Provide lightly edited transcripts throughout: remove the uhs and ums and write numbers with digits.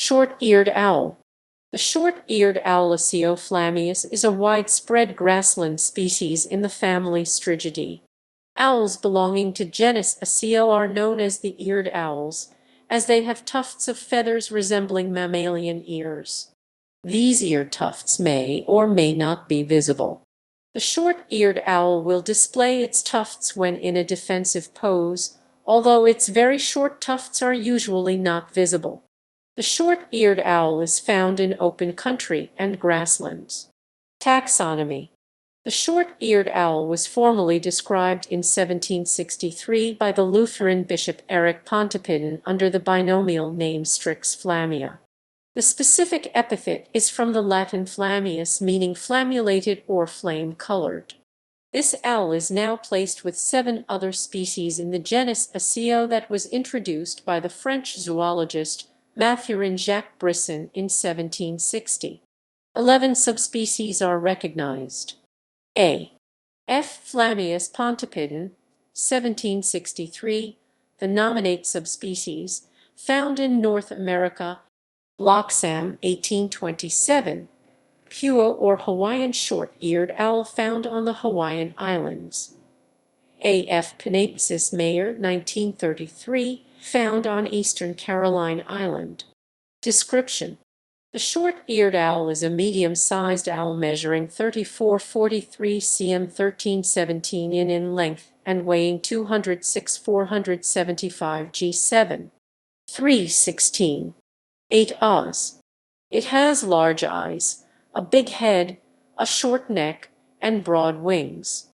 Short-eared owl. The short-eared owl Asio flammeus is a widespread grassland species in the family Strigidae. Owls belonging to genus Asio are known as the eared owls, as they have tufts of feathers resembling mammalian ears. These ear tufts may or may not be visible. The short-eared owl will display its tufts when in a defensive pose, although its very short tufts are usually not visible. The short-eared owl is found in open country and grasslands. Taxonomy. The short-eared owl was formally described in 1763 by the Lutheran bishop Eric Pontoppidan under the binomial name Strix flammea. The specific epithet is from the Latin flammeus, meaning flammulated or flame-colored. This owl is now placed with 7 other species in the genus Asio that was introduced by the French zoologist Mathurin-Jacques Brisson in 1760. 11 subspecies are recognized. A. F. flammeus Pontoppidan, 1763, the nominate subspecies, found in North America. Loxam, 1827, Puo or Hawaiian short-eared owl found on the Hawaiian Islands. A. F. pinnapensis Mayer, 1933, found on eastern Caroline Island. Description. The short-eared owl is a medium-sized owl measuring 34-43 cm 13-17 in length and weighing 206-475 g7. 316. 8 Oz. It has large eyes, a big head, a short neck, and broad wings.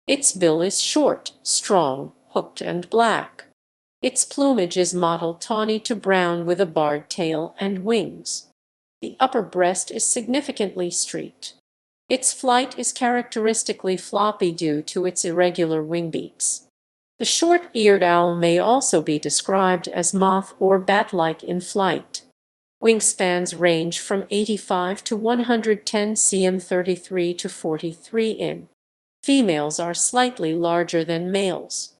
Its bill is short, strong, hooked, and black. Its plumage is mottled tawny to brown with a barred tail and wings. The upper breast is significantly streaked. Its flight is characteristically floppy due to its irregular wing beats. The short-eared owl may also be described as moth or bat-like in flight. Wingspans range from 85 to 110 cm 33 to 43 in. Females are slightly larger than males.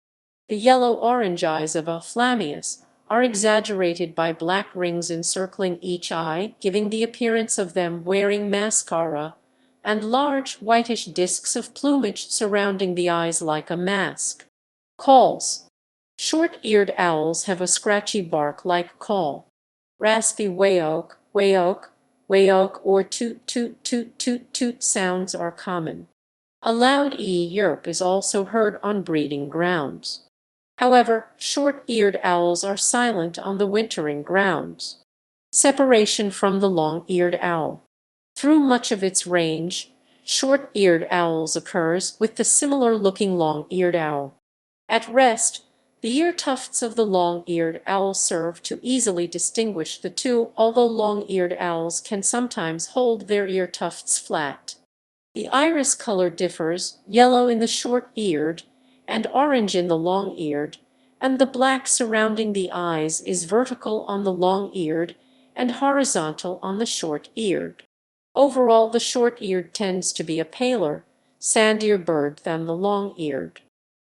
The yellow-orange eyes of a flammeus are exaggerated by black rings encircling each eye, giving the appearance of them wearing mascara, and large whitish discs of plumage surrounding the eyes like a mask. Calls. Short-eared owls have a scratchy bark-like call. Raspy wayoke, wayoke, wayoke, or toot toot toot toot toot sounds are common. A loud yelp is also heard on breeding grounds. However, short-eared owls are silent on the wintering grounds. Separation from the long-eared owl. Through much of its range, short-eared owls occurs with the similar-looking long-eared owl. At rest, the ear tufts of the long-eared owl serve to easily distinguish the two, although long-eared owls can sometimes hold their ear tufts flat. The iris color differs, yellow in the short-eared and orange in the long-eared, and the black surrounding the eyes is vertical on the long-eared and horizontal on the short-eared. Overall, the short-eared tends to be a paler, sandier bird than the long-eared.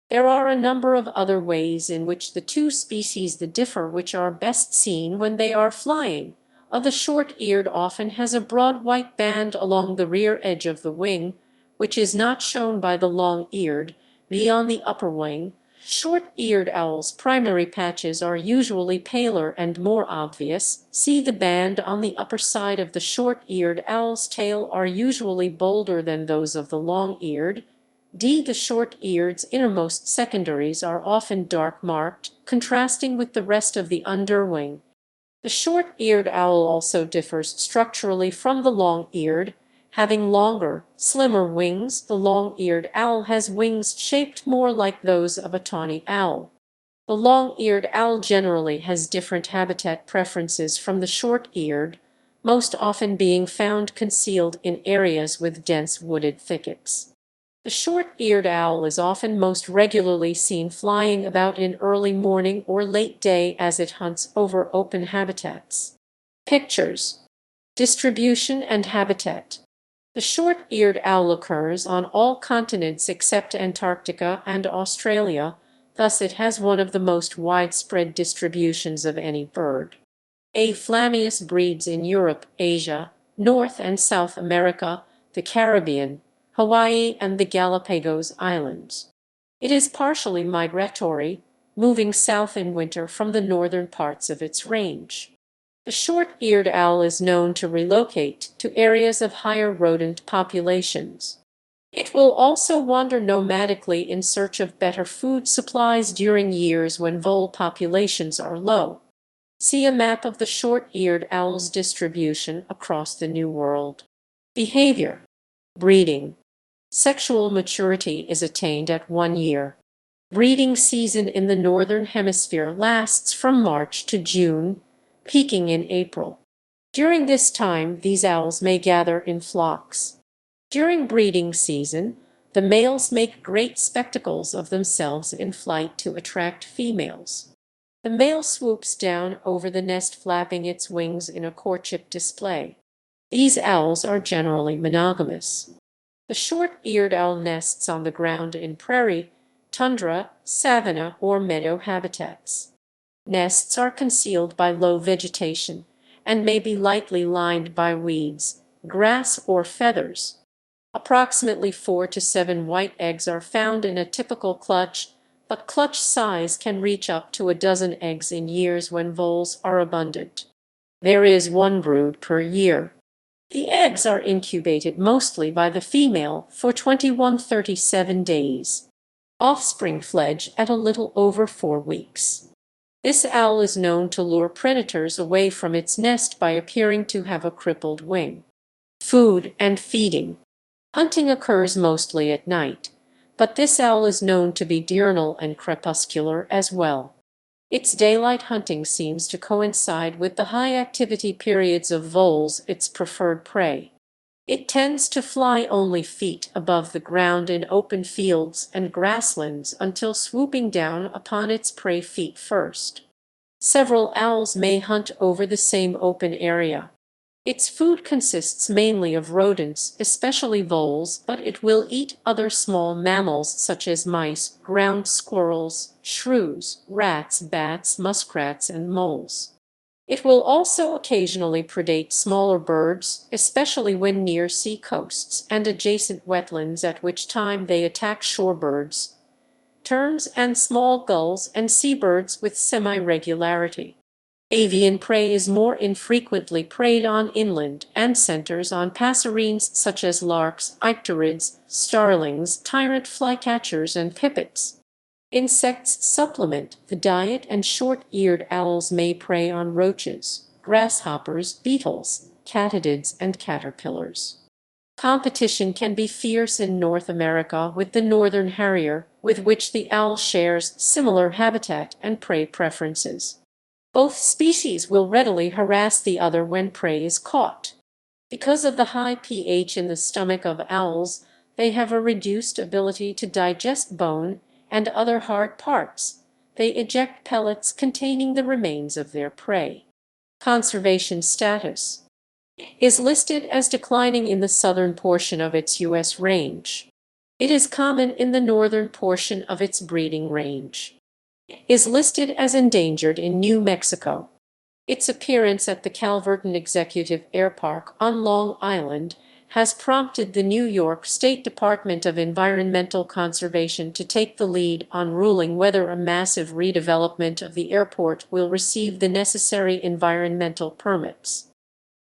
There are a number of other ways in which the two species differ, which are best seen when they are flying. The short-eared often has a broad white band along the rear edge of the wing, which is not shown by the long-eared, on the upper wing. Short-eared owls' primary patches are usually paler and more obvious. See the band on the upper side of the short-eared owl's tail are usually bolder than those of the long-eared. The short-eared's innermost secondaries are often dark-marked, contrasting with the rest of the underwing. The short-eared owl also differs structurally from the long-eared, having longer, slimmer wings. The long-eared owl has wings shaped more like those of a tawny owl. The long-eared owl generally has different habitat preferences from the short-eared, most often being found concealed in areas with dense wooded thickets. The short-eared owl is often most regularly seen flying about in early morning or late day as it hunts over open habitats. Pictures. Distribution and habitat. The short-eared owl occurs on all continents except Antarctica and Australia, thus it has one of the most widespread distributions of any bird. A. flammeus breeds in Europe, Asia, North and South America, the Caribbean, Hawaii, and the Galapagos Islands. It is partially migratory, moving south in winter from the northern parts of its range. The short-eared owl is known to relocate to areas of higher rodent populations. It will also wander nomadically in search of better food supplies during years when vole populations are low. See a map of the short-eared owl's distribution across the New World. Behavior. Breeding. Sexual maturity is attained at 1 year. Breeding season in the Northern Hemisphere lasts from March to June, peaking in April. During this time, these owls may gather in flocks. During breeding season, the males make great spectacles of themselves in flight to attract females. The male swoops down over the nest, flapping its wings in a courtship display. These owls are generally monogamous. The short-eared owl nests on the ground in prairie, tundra, savanna, or meadow habitats. Nests are concealed by low vegetation and may be lightly lined by weeds, grass, or feathers. Approximately 4 to 7 white eggs are found in a typical clutch, but clutch size can reach up to a dozen eggs in years when voles are abundant. There is 1 brood per year. The eggs are incubated mostly by the female for 21–37 days. Offspring fledge at a little over 4 weeks. This owl is known to lure predators away from its nest by appearing to have a crippled wing. Food and feeding. Hunting occurs mostly at night, but this owl is known to be diurnal and crepuscular as well. Its daylight hunting seems to coincide with the high activity periods of voles, its preferred prey. It tends to fly only feet above the ground in open fields and grasslands until swooping down upon its prey feet first. Several owls may hunt over the same open area. Its food consists mainly of rodents, especially voles, but it will eat other small mammals such as mice, ground squirrels, shrews, rats, bats, muskrats, and moles. It will also occasionally predate smaller birds, especially when near sea coasts and adjacent wetlands, at which time they attack shorebirds, terns, and small gulls and seabirds with semi-regularity. Avian prey is more infrequently preyed on inland and centers on passerines such as larks, icterids, starlings, tyrant flycatchers, and pipits. Insects supplement the diet, and short-eared owls may prey on roaches, grasshoppers, beetles, katydids, and caterpillars. Competition can be fierce in North America with the northern harrier, with which the owl shares similar habitat and prey preferences. Both species will readily harass the other when prey is caught. Because of the high pH in the stomach of owls, they have a reduced ability to digest bone and other hard parts. They eject pellets containing the remains of their prey. Conservation status is listed as declining in the southern portion of its U.S. range. It is common in the northern portion of its breeding range. Is listed as endangered in New Mexico. Its appearance at the Calverton Executive Air Park on Long Island has prompted the New York State Department of Environmental Conservation to take the lead on ruling whether a massive redevelopment of the airport will receive the necessary environmental permits.